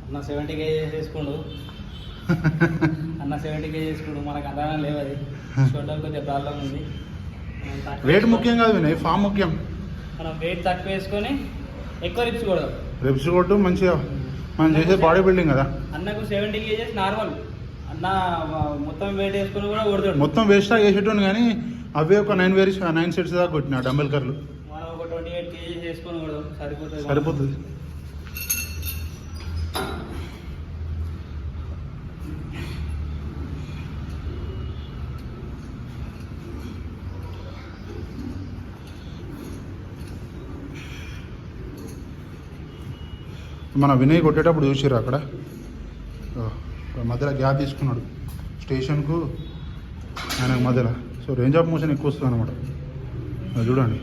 అన్న 70 kgs వేసుకుండు అన్న 70 kgs వేసుకుండు మనకు అంతగా లేవు అది షోల్డర్ కొద్దిగా ప్రాబ్లం ఉంది వెయిట్ ముఖ్యం కాదు వినయ్ ఫామ్ ముఖ్యం మనం వెయిట్ తక్కువ వేసుకొని ఎక్కువ రిప్స్ కొట్టు మంచిగా మనం చేసే బాడీ బిల్డింగ్ కదా అన్నకు 70 kgs నార్మల్ అన్న మొత్తం వెయిట్ వేసుకొని కూడా కొడతాడు మొత్తం వేస్ట్ వేసేటోను కానీ అవే ఒక 9 సెట్స్ దాకా కొట్టినా డంబెల్ కర్లు మనం ఒక 28 kgs వేసుకొని కొడదాం సరిపోతుంది మన వినయ్ కొట్టేటప్పుడు చూసిర్రు అక్కడ మధ్యలో గ్యాప్ తీసుకున్నాడు స్టేషన్కు ఆయన మధ్యలో సో రేంజ్ ఆఫ్ మోషన్ ఎక్కువ వస్తుంది అనమాట చూడండి